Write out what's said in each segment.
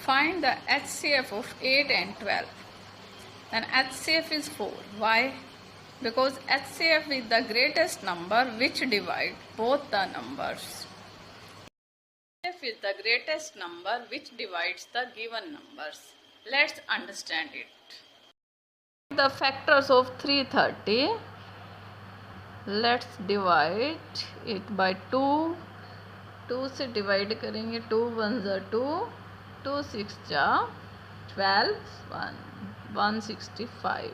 Find the HCF of 8 and 12. Then HCF is 4. Why? Because HCF is the greatest number which divide both the numbers. HCF is the greatest number which divides the given numbers. Let's understand it. The factors of 330. Let's divide it by 2. 2 से divide करेंगे. 2 1 जा 2, 2 6 जा 12, 165.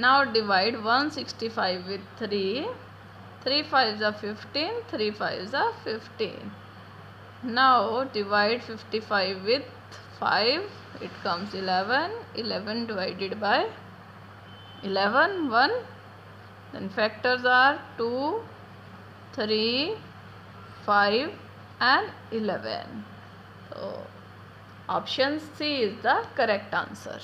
Now divide 165 with 3. 3 5 are 15, 3 5 are 15. Now divide 55 with 5. It comes 11. 11 divided by 11, 1. Then factors are 2, 3, 5 and 11. So option C is the correct answer.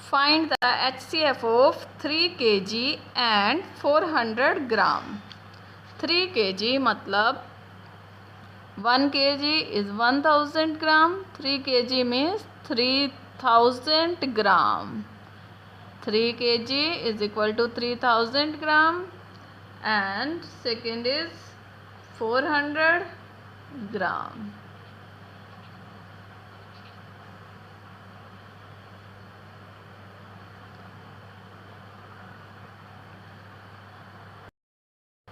Find the HCF of 3 kg and 400 gram. 3 kg मतलब 1 kg is 1000 gram. 3 kg means 3000 gram. 3 kg is equal to 3000 gram. And second is 400 gram.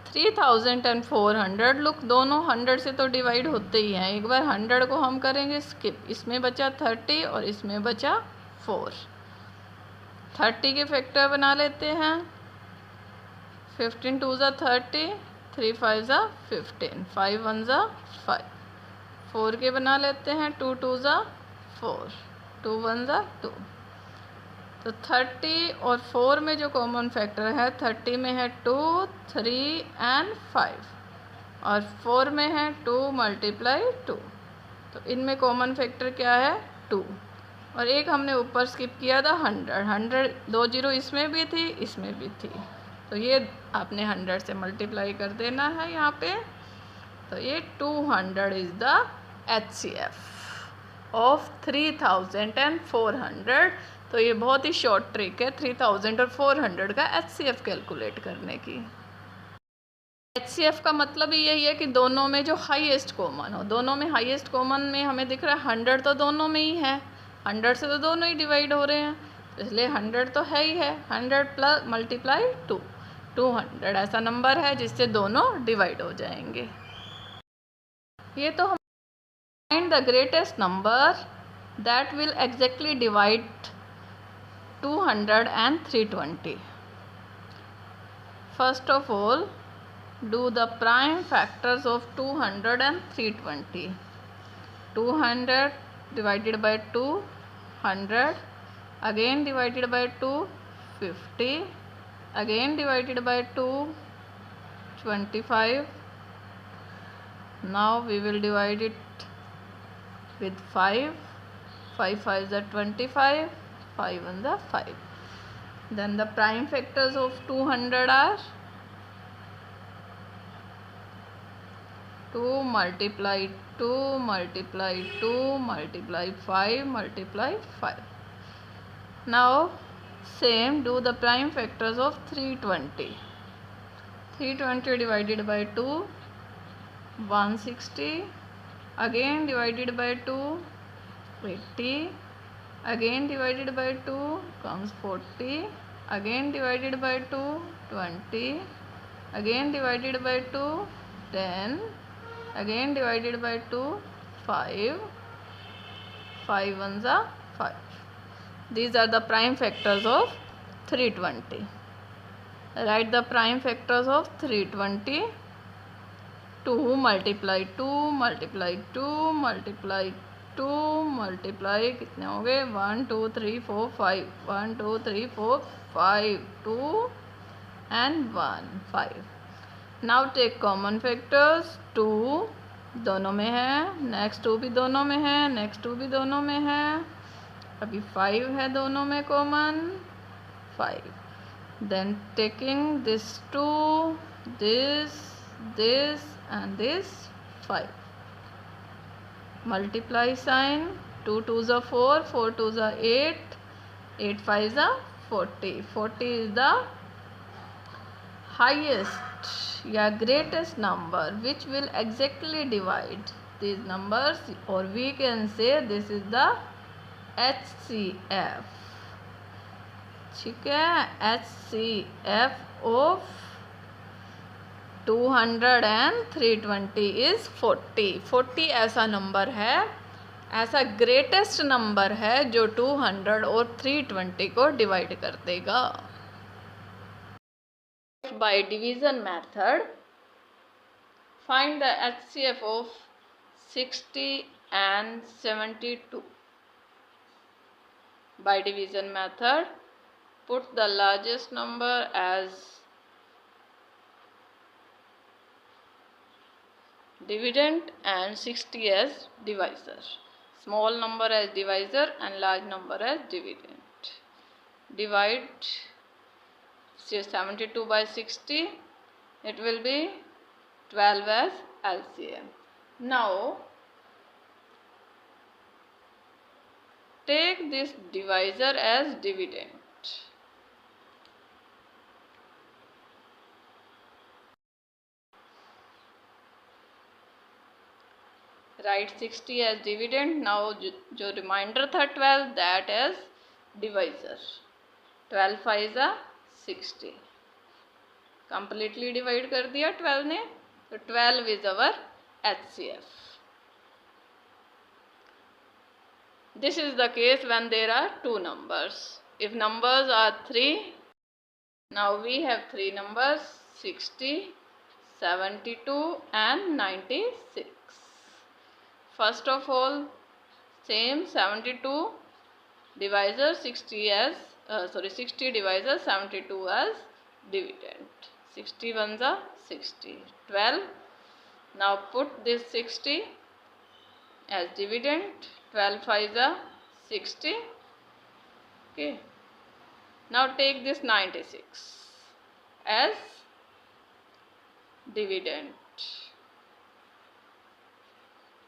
Three 3000 and 400 look दोनों 100 से तो divide होते ही हैं. एक बार 100 को हम करेंगे स्किप. इसमें बचा 30 और इसमें बचा 4. 30 के फैक्टर बना लेते हैं. 15 2 जा 30, 3 5 जा 15, 5 1 जा 5. 4 के बना लेते हैं. 2 2 जा 4, 2 1 जा 2. तो 30 और 4 में जो कॉमन फैक्टर है, 30 में है 2, 3 एंड 5 और 4 में है 2 मल्टीप्लाई 2. तो इनमें कॉमन फैक्टर क्या है? 2. और एक हमने ऊपर स्किप किया था 100. 100 2 0 इसमें भी थी, इसमें भी थी. तो ये आपने 100 से मल्टीप्लाई कर देना है यहाँ पे. तो ये 200 is the HCF of 3000 and 400. तो ये बहुत ही शॉर्ट ट्रिक है 3000 और 400 का HCF कैलकुलेट करने की. HCF का मतलब ही यही है कि दोनों में जो हाईएस्ट कॉमन हो. दोनों में हाईएस्ट कॉमन में हमें दिख रहा है 100 तो दोनों में ही है. 100 से तो दोनों ही डिवाइड हो रहे हैं, इसलिए 100 तो है ही है. 100 प्लस मल्टीप्लाई 2, 200 ऐसा नंबर है जिससे दोनों डिवाइड हो जाएंगे. ये तो हम find the greatest number that will exactly divide 200 and 320. First of all, do the prime factors of 200 and 320. 200 divided by 2, 100. Again divided by 2, 50. Again divided by 2, 25. Now we will divide it with 5. 5 5 is 25. 5 1 the 5. Then the prime factors of 200 are 2 multiply 2 multiply 2 multiply 5 multiply 5. Now same do the prime factors of 320. 320 divided by 2, 160. Again divided by 2, 80. Again divided by 2 comes 40. Again divided by 2, 20. Again divided by 2, 10. Again divided by 2, 5. 5 1s are 5. These are the prime factors of 320. Write the prime factors of 320. 2 multiply 2 multiply 2 multiply 2 multiply कितने हो गए? 1 2 3 4 5. 1 2 3 4 5. 2 and 1 5. Now take common factors. 2 दोनों में है, next 2 भी दोनों में है, नेक्स्ट 2 भी दोनों में है. अभी 5 है दोनों में common. 5. Then taking this 2, this and this 5. multiply sign, 2 2s are 4, 4 2s are 8, 8 5s are 40. 40 is the highest या greatest number which will exactly divide these numbers, or we can say this is the HCF. ठीक है, HCF of 200 and 320 is 40. 40 ऐसा number है, ऐसा greatest number है जो 200 और 320 को डिवाइड कर देगा. By division method, find the HCF of 60 and 72. By division method, put the largest number as dividend and 60 as divisor. Small number as divisor and large number as dividend. Divide 72 by 60. It will be 12 as LCM. Now take this divisor as dividend. Write 60 as dividend. Now जो reminder था 12, that as divisor. 12 5 are 60. Completely divide कर दिया 12 ने, तो 12 is our HCF. This is the case when there are two numbers. If numbers are 3, now we have three numbers, 60, 72 and 96. First of all, same 72 divisor 60 as 60 divisor 72 as dividend. 60 ones are 60. 12. Now put this 60 as dividend. 12 5s are 60. Okay. Now take this 96 as dividend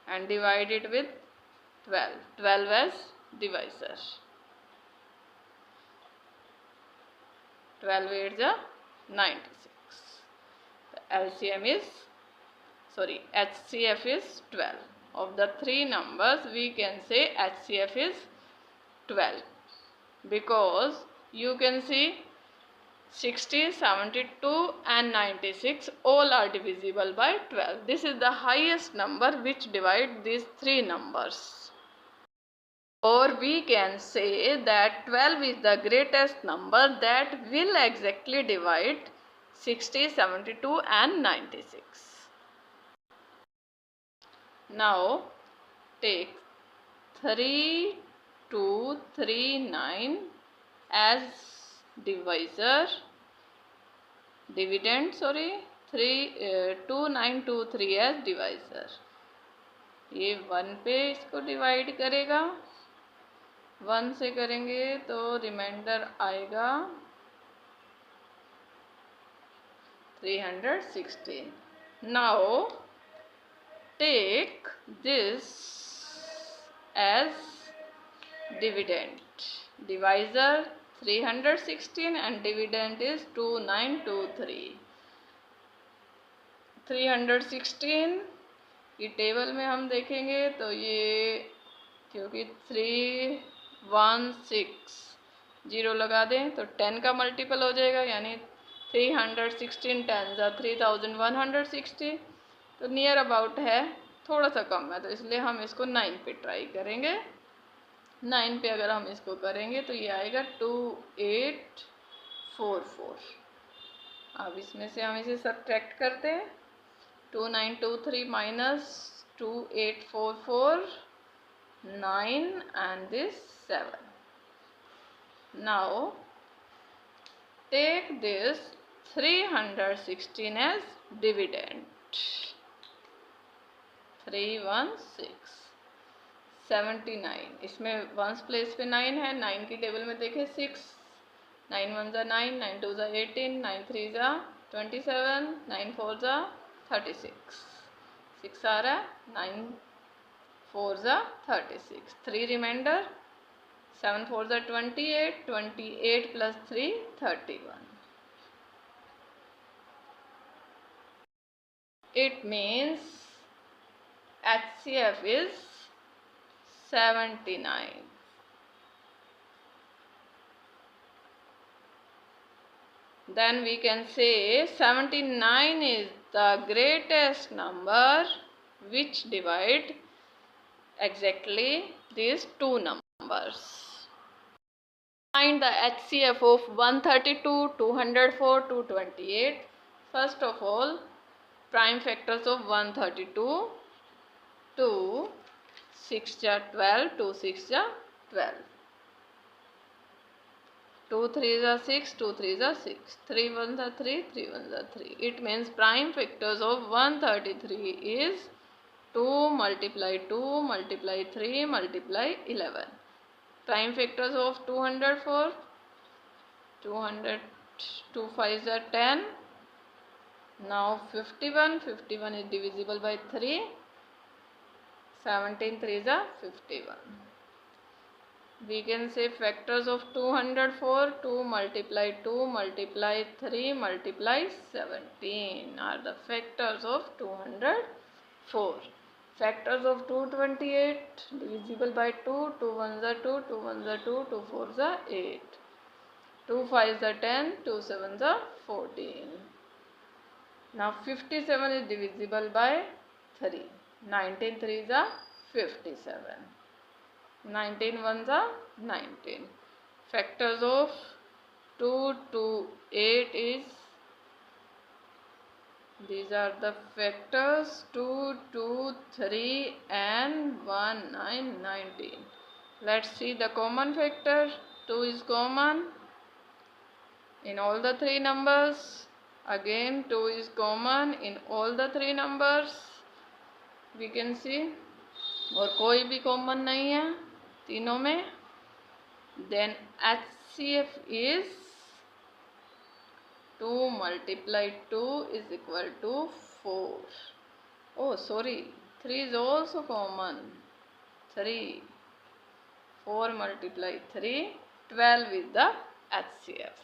and divide it with 12. 12 as divisor. 12 8s are 96. The LCM is, HCF is 12. Of the three numbers, we can say HCF is 12. Because you can see 60, 72 and 96 all are divisible by 12. This is the highest number which divide these three numbers. Or we can say that 12 is the greatest number that will exactly divide 60, 72 and 96. Now take 3239 as divisor, dividend 2923 as divisor. ये 1 पे इसको divide करेगा, 1 से करेंगे तो reminder आएगा 316. Now take this as dividend. Divisor 316 and dividend is 2923. 316 की table में हम देखेंगे तो ये, क्योंकि 316 0 लगा दें तो 10 का मल्टीपल हो जाएगा, यानी 316 10 3160. तो नियर अबाउट है, थोड़ा सा कम है, तो इसलिए हम इसको 9 पे ट्राई करेंगे. 9 पे अगर हम इसको करेंगे तो ये आएगा 2844. अब इसमें से हम इसे सब्ट्रैक्ट करते हैं. 2923 minus 2844, 9 and this 7. Now take this 316 as dividend. 316 79. इसमें वंस प्लेस पे 9 है. 9 की टेबल में देखें 6. 9 1s are 9, 9 2s are 18, 9 3s are 27, 9 4s are 36. 6 आ रहा है, 9 4s are 36. 3 remainder. 7 4s are 28. 28 plus 3, 31. It means HCF is 79. Then we can say 79 is the greatest number which divide exactly these two numbers. Find the HCF of 132, 204, 228. First of all, prime factors of 132. 2, 6 ja 12, 2 6 ja 12. 2 3s are 6, 2 3s are 6, 3 1s are 3, 3 1s are 3. It means prime factors of 133 is 2 multiply 2 multiply 3 multiply 11. Prime factors of 204, 200, 2 5s are 10. Now 51, 51 is divisible by 3. 17 3s are 51. We can say factors of 204, 2 multiply 2 multiply 3 multiply 17 are the factors of 204. Factors of 228 divisible by 2, 2 1s are 2, 2 1s are 2, 2 4s are 8. 2 5s are 10, 2 7s are 14. Now 57 is divisible by 3. 19 3s are 57. 19 ones are 19. Factors of 2 to 8 is, these are the factors 2, 2, 3 and 1, 9, 19. Let's see the common factor. 2 is common in all the three numbers. Again 2 is common in all the three numbers. We can see. और कोई भी common नहीं है तीनों में. Then HCF is 2 multiply 2 is equal to 4. Oh, sorry. 3 is also common. 3. 4 multiply 3. 12 is the HCF.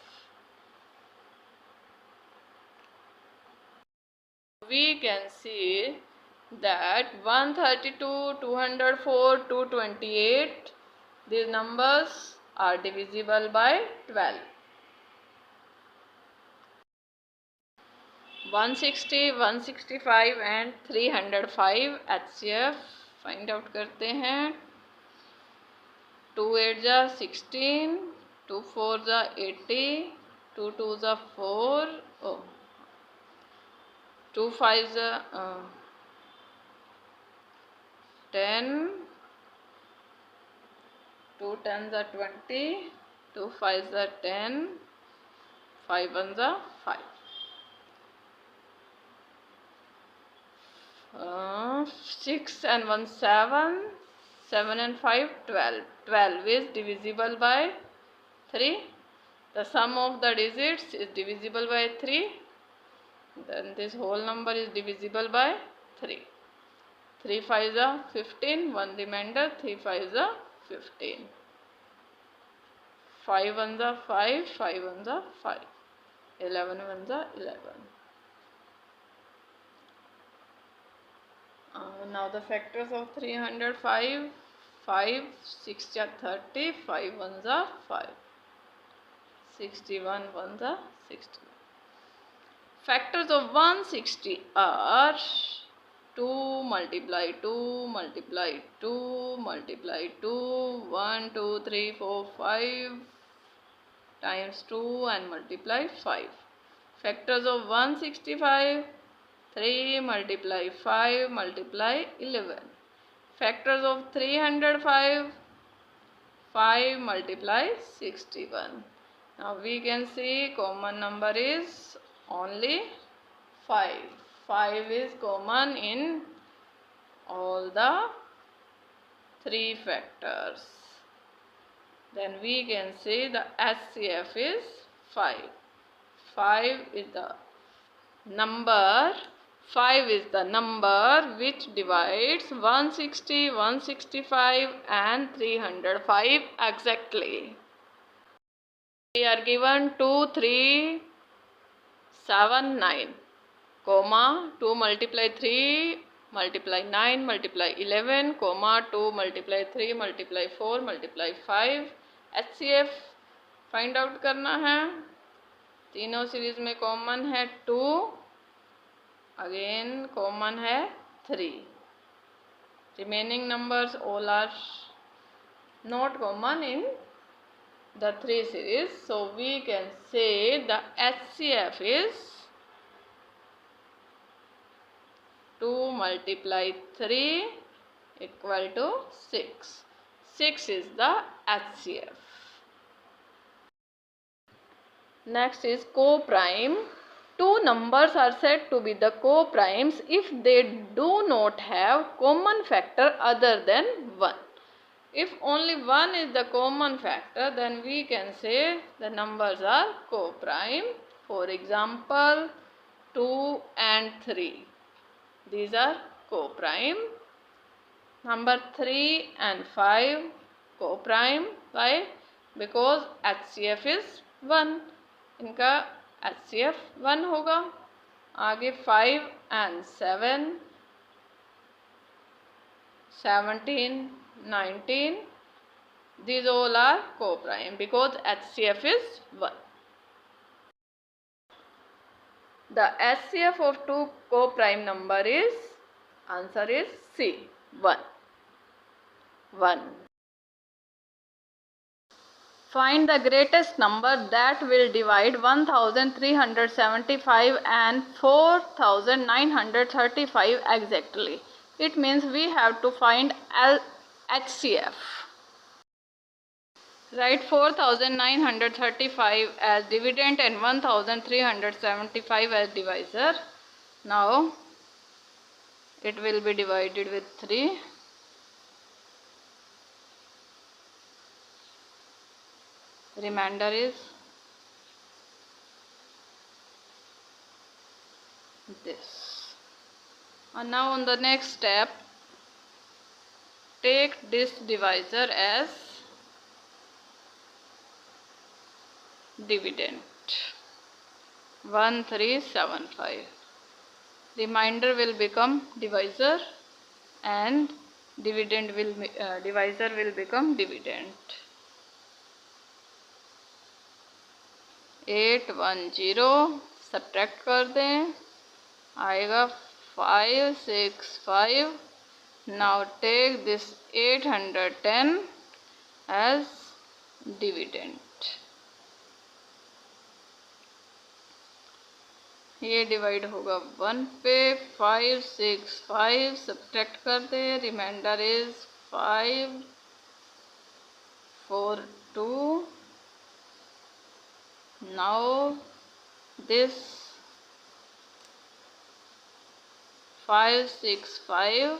We can see that 132, 204, 228, these numbers are divisible by 12. 160, 165 and 305 HCF find out करते हैं. 2 8 जा 16, 2 4 जा 80, 2 2 जा 4, 2 5 जा 10, 2 10s are 20, 2 5s are 10, 5 1s are 5. 6 and 1 7, 7 and 5 12. 12 is divisible by 3. The sum of the digits is divisible by 3. Then this whole number is divisible by 3. 3 5s are 15, 1 remainder, 3 5s are 15. 5 1s are 5, 5 1s are 5. 11 1s are 11. Now the factors of 305, 5, 6 are 30, 5 1s are 5. 61 1s are 60. Factors of 160 are 2 multiply 2 multiply 2 multiply 2, 1 2 3 4 5 times 2 and multiply 5. Factors of 165, 3 multiply 5 multiply 11. Factors of 305, 5 multiply 61. Now we can see common number is only 5. 5 is common in all the three factors. Then we can say the HCF is 5. 5 is the number 5 is the number which divides 160, 165 and 305 exactly. We are given 2, 3, 7, 9, comma 2 multiply 3 multiply 9 multiply 11, comma 2 multiply 3 multiply 4 multiply 5. HCF find out करना है। तीनों series में common है 2, again common है 3. Remaining numbers all are not common in the 3 series, so we can say the HCF is 2 multiply 3 equal to 6. 6 is the HCF. Next is co-prime. Two numbers are said to be the co-primes if they do not have common factor other than 1. If only 1 is the common factor, then we can say the numbers are co-prime. For example, 2 and 3. These are co-prime. Number 3 and 5 co-prime. Why? Because HCF is 1. इनका HCF 1 होगा. आगे 5 and 7, 17, 19. These all are co-prime because HCF is 1. The HCF of two co-prime number is, answer is C, 1. 1. Find the greatest number that will divide 1375 and 4935 exactly. It means we have to find HCF. Write 4935 as dividend and 1375 as divisor. Now it will be divided with 3. Remainder is this. And now on the next step, take this divisor as dividend 1375. Remainder will become divisor and dividend will divisor will become dividend. 810 subtract कर दें, आएगा 565. Now take this 810 as dividend. ये divide होगा 1 पे. 565 subtract कर दें, remainder is 542. Now this 565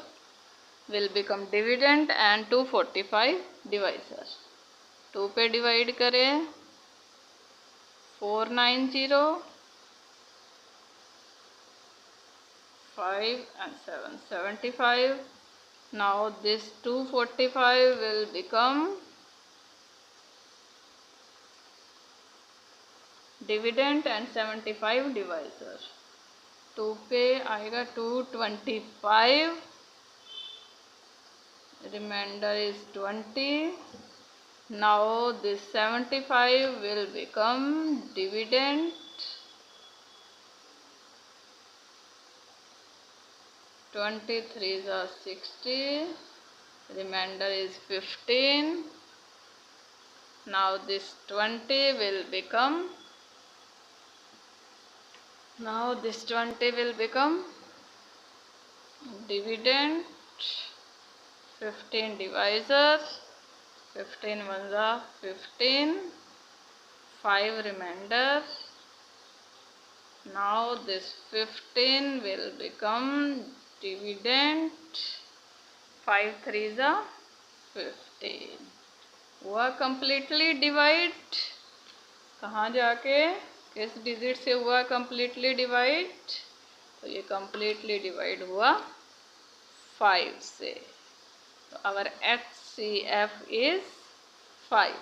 will become dividend and 245 divisor. 2 पे divide करें, 490, 5 and 7, 75. Now this 245 will become dividend and 75 divisor. 2 पे आएगा 225, remainder is 20. Now this 75 will become dividend. 23 are 60, remainder is 15. Now this 20 will become dividend. 15 divisor, 15 ones are 15, 5 remainder. Now this 15 will become dividend. 5 3s are 15. हुआ completely divide. कहाँ जाके किस digit से हुआ completely divide? तो ये completely divide हुआ 5 से। तो आवर HCF इज 5।